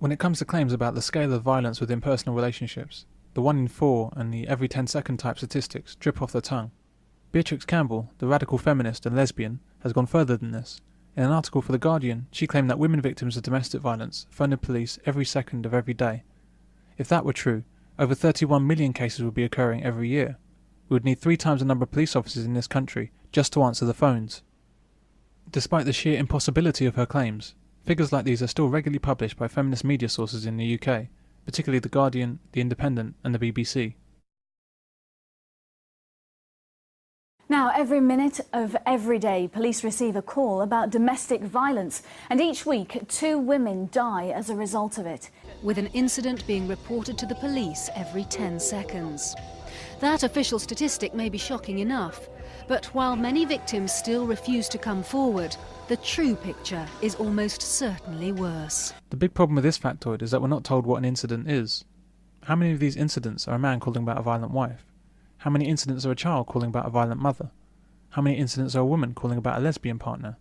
When it comes to claims about the scale of violence within personal relationships, the 1 in 4 and the every 10-second type statistics drip off the tongue. Beatrix Campbell, the radical feminist and lesbian, has gone further than this. In an article for The Guardian, she claimed that women victims of domestic violence phone the police every second of every day. If that were true, over 31 million cases would be occurring every year. We would need 3 times the number of police officers in this country just to answer the phones. Despite the sheer impossibility of her claims, figures like these are still regularly published by feminist media sources in the UK, particularly The Guardian, The Independent and the BBC. Now, every minute of every day, police receive a call about domestic violence, and each week 2 women die as a result of it. With an incident being reported to the police every 10 seconds. That official statistic may be shocking enough, but while many victims still refuse to come forward, the true picture is almost certainly worse. The big problem with this factoid is that we're not told what an incident is. How many of these incidents are a man calling about a violent wife? How many incidents are a child calling about a violent mother? How many incidents are a woman calling about a lesbian partner?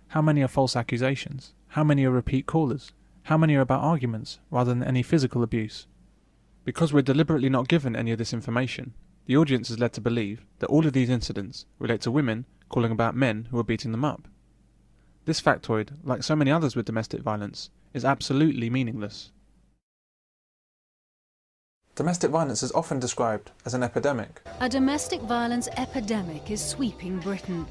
How many are false accusations? How many are repeat callers? How many are about arguments rather than any physical abuse? Because we're deliberately not given any of this information, the audience is led to believe that all of these incidents relate to women calling about men who are beating them up. This factoid, like so many others with domestic violence, is absolutely meaningless. Domestic violence is often described as an epidemic. A domestic violence epidemic is sweeping Britain.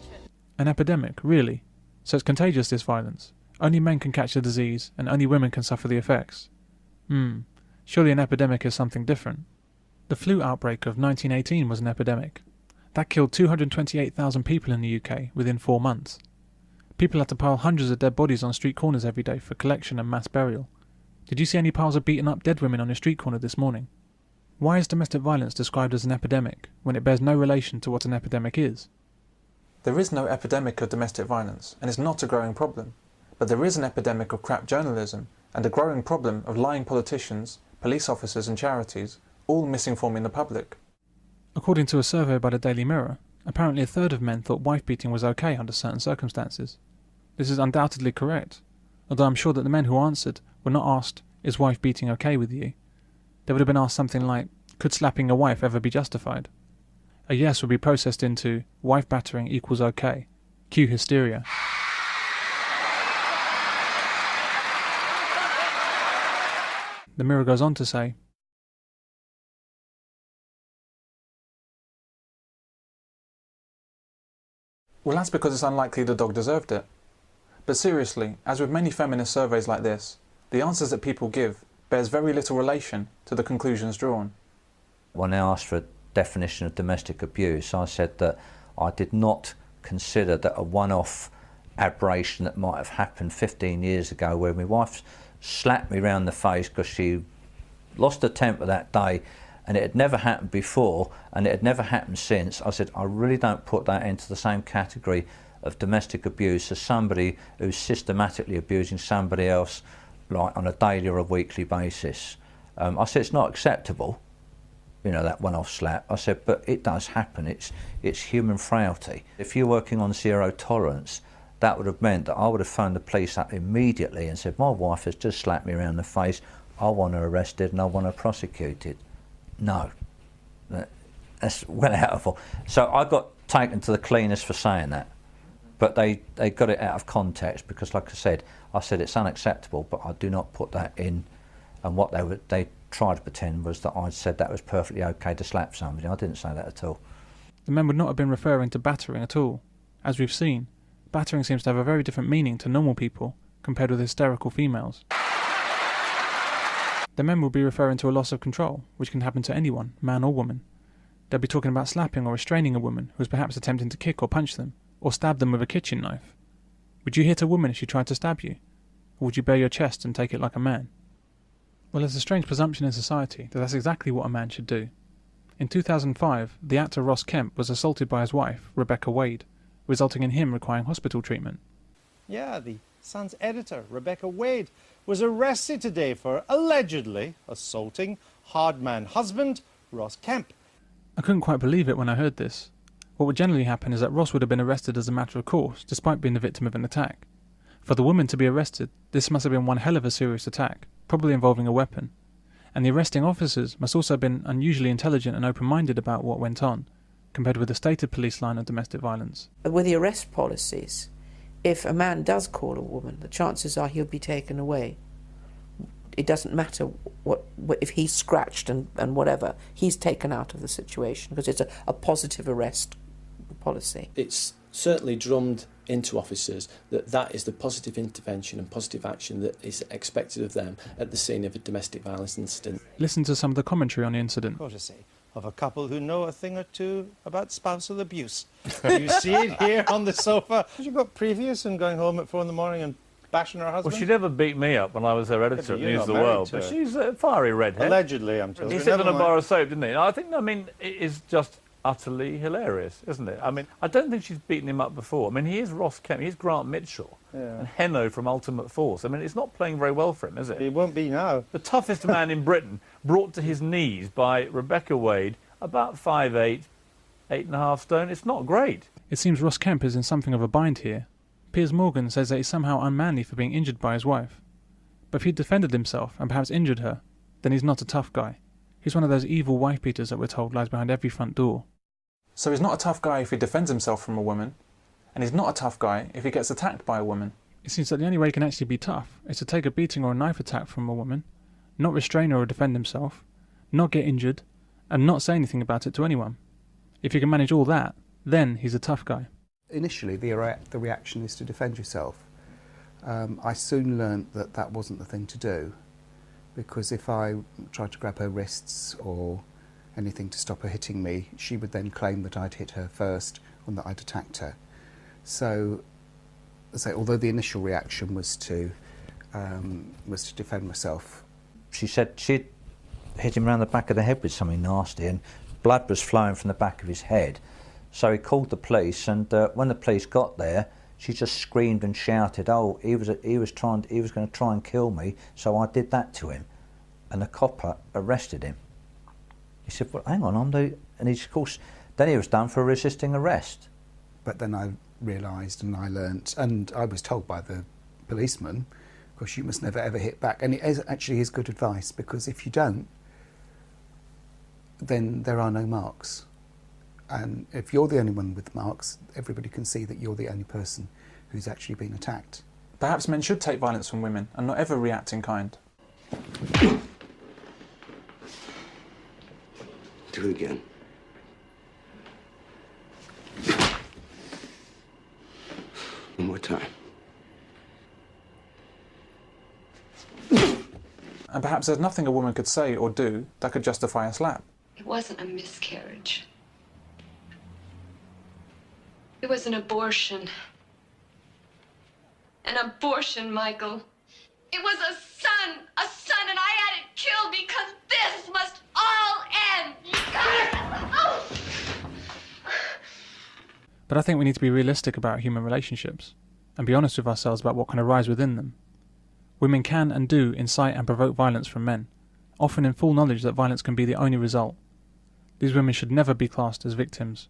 An epidemic, really? So it's contagious, this violence? Only men can catch the disease and only women can suffer the effects? Surely an epidemic is something different. The flu outbreak of 1918 was an epidemic. That killed 228,000 people in the UK within 4 months. People had to pile hundreds of dead bodies on street corners every day for collection and mass burial. Did you see any piles of beaten up dead women on a street corner this morning? Why is domestic violence described as an epidemic when it bears no relation to what an epidemic is? There is no epidemic of domestic violence, and it's not a growing problem. But there is an epidemic of crap journalism and a growing problem of lying politicians, police officers and charities, all misinforming the public. According to a survey by the Daily Mirror, apparently 1/3 of men thought wife beating was okay under certain circumstances. This is undoubtedly correct, although I'm sure that the men who answered were not asked, "Is wife beating okay with you?" They would have been asked something like, "Could slapping a wife ever be justified?" A yes would be processed into, "Wife battering equals okay. Cue hysteria." The Mirror goes on to say, "Well, that's because it's unlikely the dog deserved it. But seriously, as with many feminist surveys like this, the answers that people give bears very little relation to the conclusions drawn." When I asked for a definition of domestic abuse, I said that I did not consider that a one-off aberration that might have happened 15 years ago where my wife slapped me round the face because she lost her temper that day and it had never happened before and it had never happened since. I said, I really don't put that into the same category of domestic abuse as somebody who's systematically abusing somebody else like on a daily or a weekly basis. I said it's not acceptable, you know, that one-off slap. I said, but it does happen. It's human frailty. If you're working on zero tolerance, that would have meant that I would have phoned the police up immediately and said, my wife has just slapped me around the face. I want her arrested and I want her prosecuted. No, that's well out of all. So I got taken to the cleaners for saying that. But they got it out of context because, like I said it's unacceptable, but I do not put that in. And what they tried to pretend was that I said that was perfectly okay to slap somebody. I didn't say that at all. The men would not have been referring to battering at all. As we've seen, battering seems to have a very different meaning to normal people compared with hysterical females. The men will be referring to a loss of control, which can happen to anyone, man or woman. They'll be talking about slapping or restraining a woman who is perhaps attempting to kick or punch them, or stab them with a kitchen knife. Would you hit a woman if she tried to stab you? Or would you bare your chest and take it like a man? Well, there's a strange presumption in society that that's exactly what a man should do. In 2005, the actor Ross Kemp was assaulted by his wife, Rebecca Wade, resulting in him requiring hospital treatment. Yeah, the Sun's editor, Rebecca Wade, was arrested today for allegedly assaulting hardman husband Ross Kemp. I couldn't quite believe it when I heard this. What would generally happen is that Ross would have been arrested as a matter of course, despite being the victim of an attack. For the woman to be arrested, this must have been one hell of a serious attack, probably involving a weapon. And the arresting officers must also have been unusually intelligent and open-minded about what went on, compared with the stated police line of domestic violence. With the arrest policies, if a man does call a woman, the chances are he'll be taken away. It doesn't matter what if he's scratched and whatever, he's taken out of the situation because it's a positive arrest policy. It's certainly drummed into officers that is the positive intervention and positive action that is expected of them at the scene of a domestic violence incident. Listen to some of the commentary on the incident. Courtesy of a couple who know a thing or two about spousal abuse. You see it here on the sofa. Has she got previous and going home at 4 in the morning and bashing her husband? Well, she never beat me up when I was her editor at News of the World, but she's a fiery redhead. Allegedly, I'm told. He said on a bar of soap, didn't he? I mean, it is just utterly hilarious, isn't it? I mean, I don't think she's beaten him up before. I mean, he is Ross Kemp, he's Grant Mitchell, and Heno from Ultimate Force. I mean, it's not playing very well for him, is it? It won't be now. The toughest man in Britain, brought to his knees by Rebecca Wade, about 5'8", 8.5 stone. It's not great. It seems Ross Kemp is in something of a bind here. Piers Morgan says that he's somehow unmanly for being injured by his wife. But if he defended himself and perhaps injured her, then he's not a tough guy. He's one of those evil wife beaters that we're told lies behind every front door. So he's not a tough guy if he defends himself from a woman, and he's not a tough guy if he gets attacked by a woman. It seems that the only way he can actually be tough is to take a beating or a knife attack from a woman, not restrain her or defend himself, not get injured, and not say anything about it to anyone. If you can manage all that, then he's a tough guy. Initially, the reaction is to defend yourself. I soon learnt that that wasn't the thing to do, because if I tried to grab her wrists or anything to stop her hitting me, she would then claim that I'd hit her first and that I'd attacked her. So although the initial reaction was to defend myself. She said she'd hit him around the back of the head with something nasty, and blood was flowing from the back of his head. So he called the police, and when the police got there, she just screamed and shouted, "Oh, he was going to try and kill me, so I did that to him." And the copper arrested him. He said, "Well, hang on, and he's, of course, then he was done for resisting arrest." But then I realised and I learnt, and I was told by the policeman, of course, you must never ever hit back. And it is actually his good advice, because if you don't, then there are no marks. And if you're the only one with marks, everybody can see that you're the only person who's actually been attacked. Perhaps men should take violence from women and not ever react in kind. Do it again. One more time. And perhaps there's nothing a woman could say or do that could justify a slap. It wasn't a miscarriage. It was an abortion. An abortion, Michael. It was a son, and I had it killed because this must all end. But I think we need to be realistic about human relationships and be honest with ourselves about what can arise within them. Women can and do incite and provoke violence from men, often in full knowledge that violence can be the only result. These women should never be classed as victims.